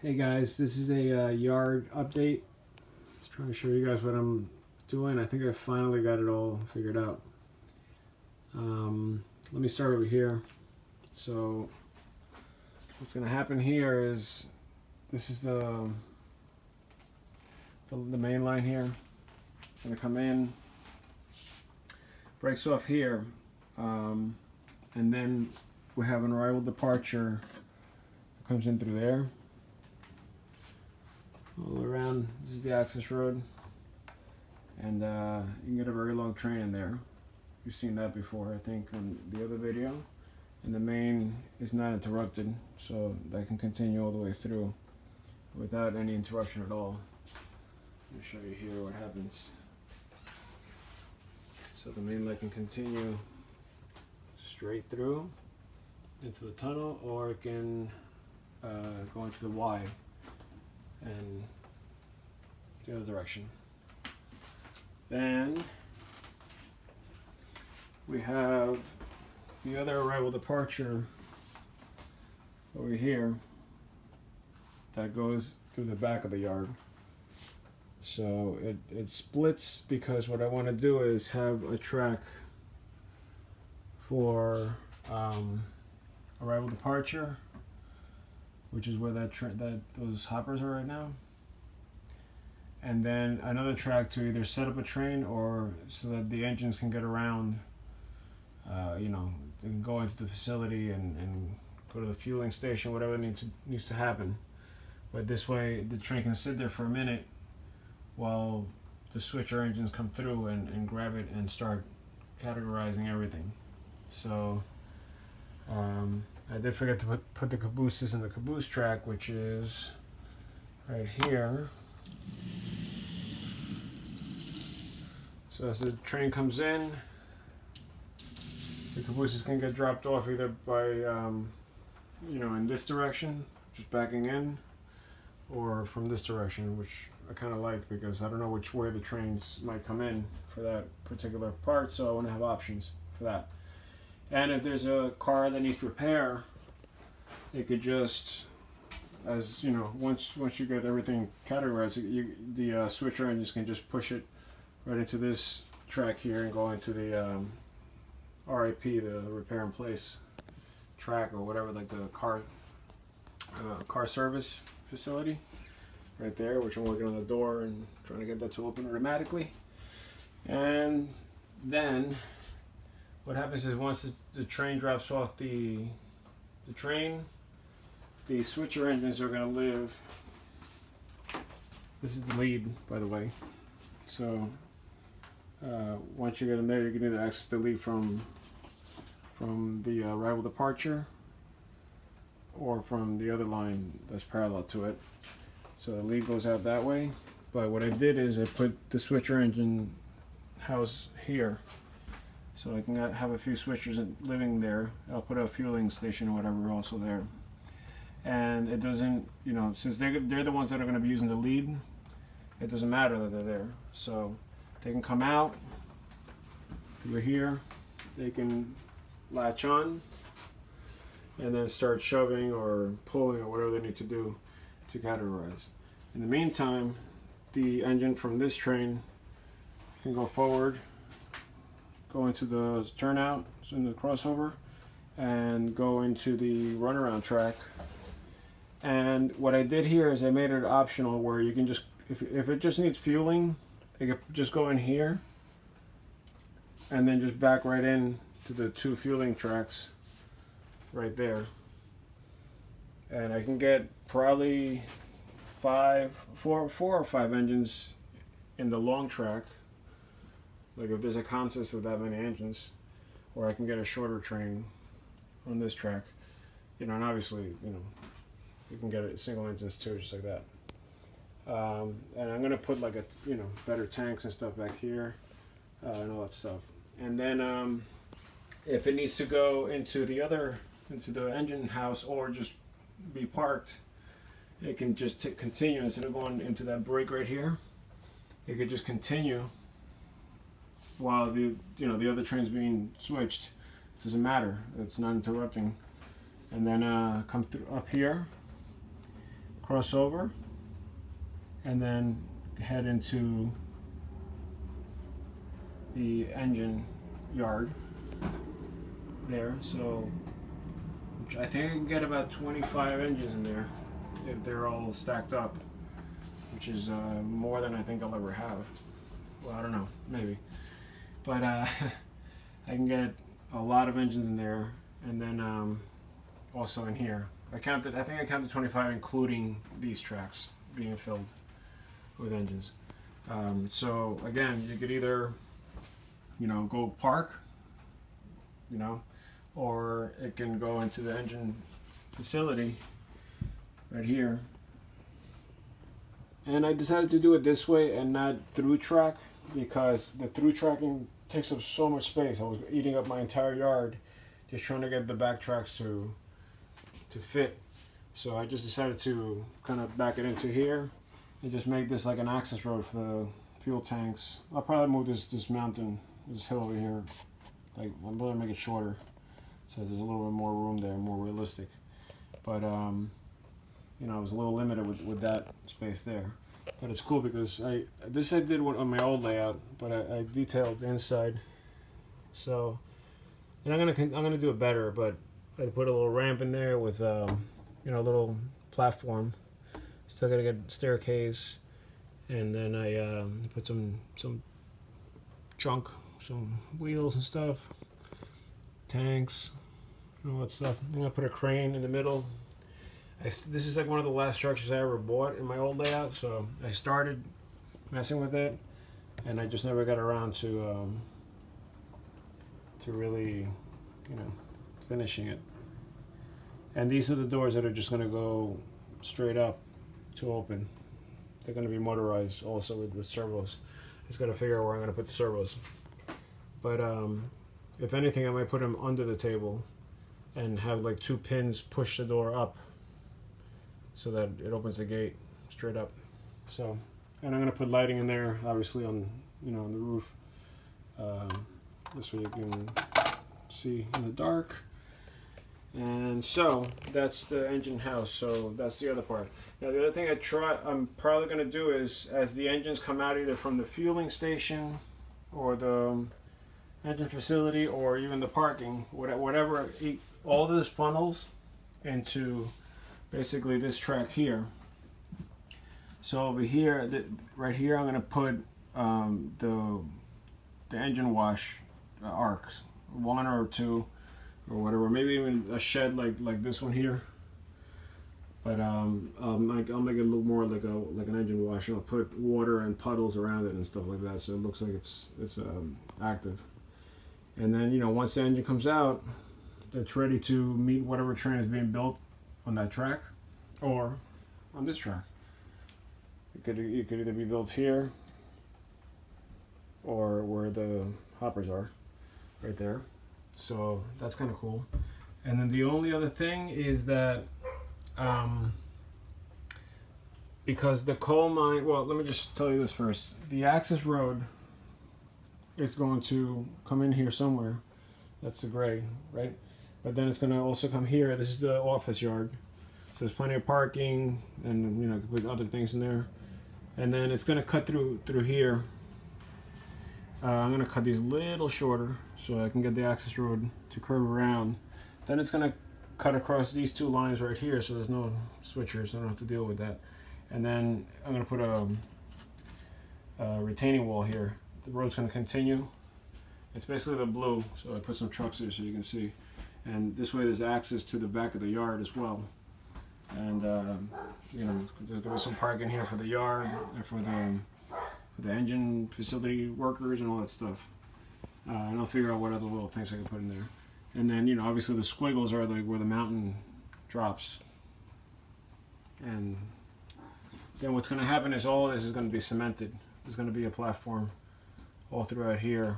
Hey guys, this is a yard update. Just trying to show you guys what I'm doing. I think I finally got it all figured out. Let me start over here. So what's going to happen here is this is the main line here. It's going to come in, breaks off here, and then we have an arrival departure that comes in through there. All the way around. This is the access road, and you can get a very long train in there. You've seen that before, I think, on the other video. And the main is not interrupted, so that can continue all the way through without any interruption at all. Let me show you here what happens. So the main line can continue straight through into the tunnel, or it can go into the Y and the other direction. Then we have the other arrival departure over here that goes through the back of the yard. So it splits because what I want to do is have a track for arrival departure, which is where those hoppers are right now, and then another track to either set up a train or so that the engines can get around. They can go into the facility and go to the fueling station, whatever needs to happen. But this way, the train can sit there for a minute while the switcher engines come through and grab it and start categorizing everything. So I did forget to put the cabooses in the caboose track, which is right here. So as the train comes in, the cabooses can get dropped off either by, in this direction, just backing in, or from this direction, which I kind of like because I don't know which way the trains might come in for that particular part, so I want to have options for that. And if there's a car that needs repair, it could just, as you know, once you get everything categorized, the switcher engines can just push it right into this track here and go into the RIP, the repair in place track, or whatever, like the car service facility right there, which I'm working on the door and trying to get that to open automatically. And then what happens is once the train drops off the train, the switcher engines are going to live. This is the lead, by the way. So once you get in there, you can either access the lead from the arrival departure or from the other line that's parallel to it. So the lead goes out that way. But what I did is I put the switcher engine house here, so I can have a few switchers living there. I'll put a fueling station or whatever also there. And it doesn't, since they're the ones that are going to be using the lead, it doesn't matter that they're there. So they can come out through here, they can latch on, and then start shoving or pulling or whatever they need to do to categorize. In the meantime, the engine from this train can go forward, go into the turnout, so in the crossover, and go into the runaround track. And what I did here is I made it optional where you can just, if it just needs fueling, it could just go in here and then just back right in to the two fueling tracks right there. And I can get probably four or five engines in the long track, like if there's a consist of that many engines, or I can get a shorter train on this track, and obviously, you can get it single engines too, just like that. And I'm gonna put like better tanks and stuff back here, and all that stuff. And then if it needs to go into the engine house or just be parked, it can just continue instead of going into that break right here. It could just continue while the other train's being switched. It doesn't matter. It's not interrupting. And then come through up here, cross over and then head into the engine yard there. So I think I can get about 25 engines in there if they're all stacked up, which is more than I think I'll ever have. Well, I don't know, maybe. But I can get a lot of engines in there, and then also in here. I think I counted 25, including these tracks being filled with engines. So again, you could either, go park, or it can go into the engine facility right here. And I decided to do it this way and not through track, because the through tracking takes up so much space. I was eating up my entire yard just trying to get the back tracks to fit. So I just decided to kind of back it into here and just make this like an access road for the fuel tanks. I'll probably move this mountain, this hill over here, like I'm going to make it shorter so there's a little bit more room there, more realistic. But I was a little limited with that space there. But it's cool because I did one on my old layout, but I detailed the inside. So, and I'm gonna do it better. But I put a little ramp in there with a little platform. Still gotta get staircase, and then I put some junk, some wheels and stuff, tanks, and all that stuff. I'm gonna put a crane in the middle. This is like one of the last structures I ever bought in my old layout, so I started messing with it, and I just never got around to really, finishing it. And these are the doors that are just going to go straight up to open. They're going to be motorized also with servos. Just got to figure out where I'm going to put the servos. But if anything, I might put them under the table and have like 2 pins push the door up, so that it opens the gate straight up. So, and I'm gonna put lighting in there, obviously on on the roof. This way you can see in the dark. And so that's the engine house. So that's the other part. Now the other thing I'm probably gonna do is, as the engines come out either from the fueling station or the engine facility or even the parking, whatever, all this funnels into basically this track here. So over here, right here, I'm going to put the engine wash arcs, 1 or 2 or whatever, maybe even a shed like this one here. But I'll make it a little more like an engine wash. I'll put water and puddles around it and stuff like that, so it looks like it's active. And then once the engine comes out, it's ready to meet whatever train is being built on that track or on this track. It could either be built here or where the hoppers are, right there. So that's kind of cool. And then the only other thing is that because the coal mine, well, let me just tell you this first. The access road is going to come in here somewhere. That's the gray, right? But then it's going to also come here. This is the office yard. So there's plenty of parking, and you can put other things in there. And then it's going to cut through here. I'm going to cut these a little shorter so I can get the access road to curve around. Then it's going to cut across these 2 lines right here, so there's no switchers, so I don't have to deal with that. And then I'm going to put a retaining wall here. The road's going to continue. It's basically the blue, so I put some trucks here so you can see. And this way there's access to the back of the yard as well. And there's going to be some parking here for the yard and for the engine facility workers and all that stuff. And I'll figure out what other little things I can put in there. And then obviously the squiggles are like where the mountain drops. And then what's going to happen is all of this is going to be cemented. There's going to be a platform all throughout here,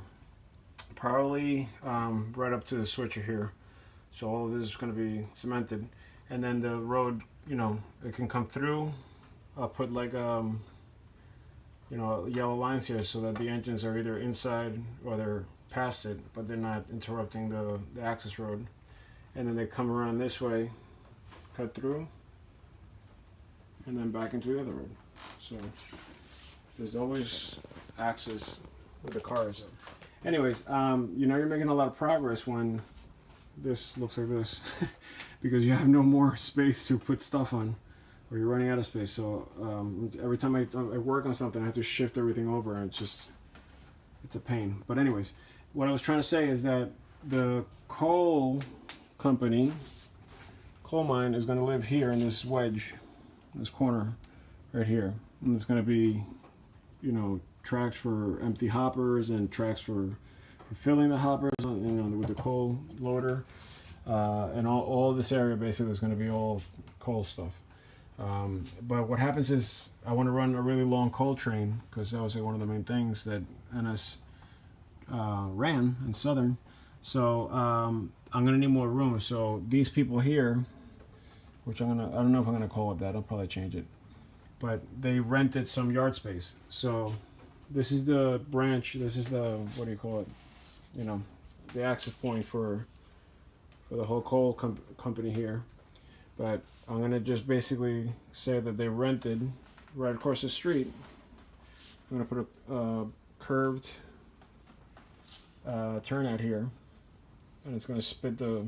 probably right up to the switcher here. So all of this is going to be cemented, and then the road, it can come through. I'll put like yellow lines here so that the engines are either inside or they're past it, but they're not interrupting the access road. And then they come around this way, cut through, and then back into the other road. So there's always access with the cars. Anyways, you know you're making a lot of progress when this looks like this because you have no more space to put stuff on, or you're running out of space. So every time I work on something, I have to shift everything over, and it's a pain. But anyways, what I was trying to say is that the coal company, coal mine, is going to live here in this wedge, this corner right here, and it's going to be, you know, tracks for empty hoppers and tracks for filling the hoppers, you know, with the coal loader, and all this area basically is going to be all coal stuff. But what happens is I want to run a really long coal train, because that was like one of the main things that NS ran in Southern. So I'm gonna need more room. So these people here, which I don't know if I'm gonna call it that. I'll probably change it. But they rented some yard space. So this is the branch. This is the, what do you call it? You know, the access point for the whole coal company here. But I'm gonna just basically say that they rented right across the street. I'm gonna put a curved turnout here, and it's gonna spit the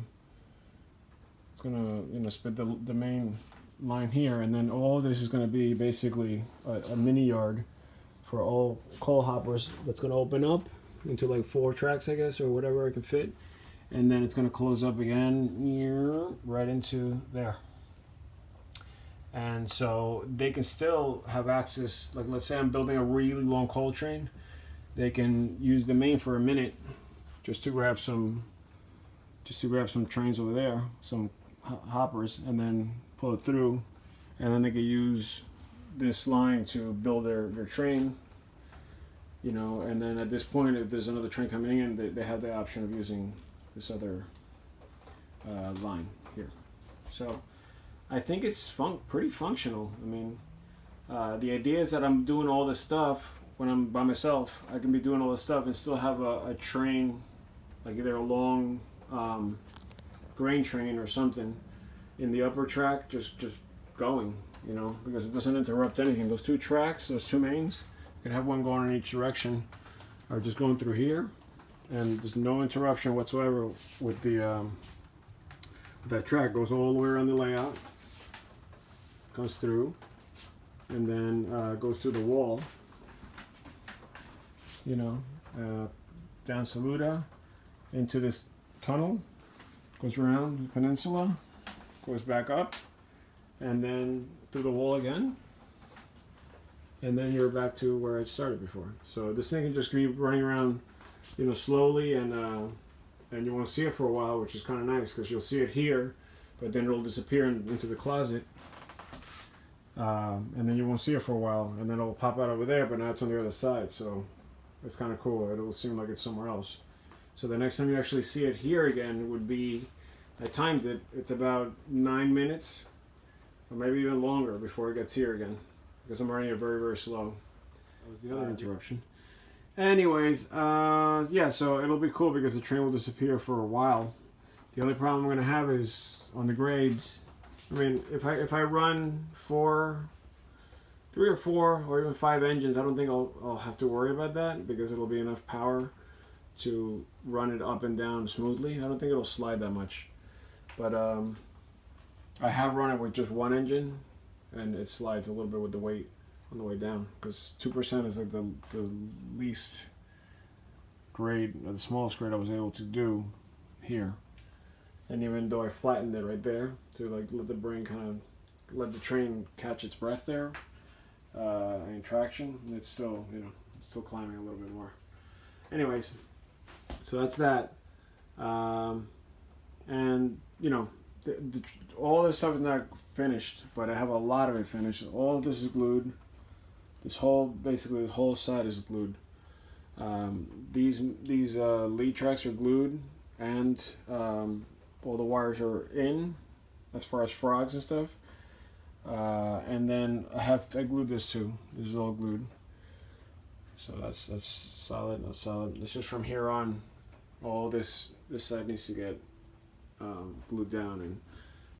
main line here, and then all this is gonna be basically a mini yard for all coal hoppers that's gonna open up into like 4 tracks, I guess, or whatever I can fit, and then it's gonna close up again here right into there. And so they can still have access, like let's say I'm building a really long coal train, they can use the main for a minute just to grab some trains over there, some hoppers, and then pull it through, and then they can use this line to build their train, you know, and then at this point, if there's another train coming in, they have the option of using this other line here. So I think it's pretty functional. I mean, the idea is that I'm doing all this stuff when I'm by myself. I can be doing all this stuff and still have a train, like either a long grain train or something in the upper track, just going, you know, because it doesn't interrupt anything. Those 2 tracks, those 2 mains, you can have one going in each direction, or just going through here, and there's no interruption whatsoever with the that track. Goes all the way around the layout, comes through, and then goes through the wall, you know, down Saluda into this tunnel, goes around the peninsula, goes back up, and then through the wall again, and then you're back to where it started before. So this thing can just be running around, you know, slowly, and you won't see it for a while, which is kind of nice, because you'll see it here, but then it'll disappear into the closet, and then you won't see it for a while, and then it'll pop out over there, but now it's on the other side. So it's kind of cool. It'll seem like it's somewhere else. So the next time you actually see it here again would be, I timed it, it's about 9 minutes, or maybe even longer before it gets here again, because I'm running it very, very slow. That was the other interruption. Anyways, yeah, so it'll be cool because the train will disappear for a while. The only problem I'm going to have is on the grades. I mean, if I run 3 or 4 or even 5 engines, I don't think I'll have to worry about that, because it'll be enough power to run it up and down smoothly. I don't think it'll slide that much. But I have run it with just 1 engine, and it slides a little bit with the weight on the way down, because 2% is like the least grade, or the smallest grade I was able to do here. And even though I flattened it right there to like let the train catch its breath there, and traction, it's still, you know, it's still climbing a little bit more. Anyways, so that's that. And you know, all this stuff is not finished, but I have a lot of it finished. All of this is glued. Basically the whole side is glued. These lead tracks are glued, and all the wires are in, as far as frogs and stuff. And then I glued this too. This is all glued. So that's solid. That's solid. It's just from here on, all this side needs to get glued down, and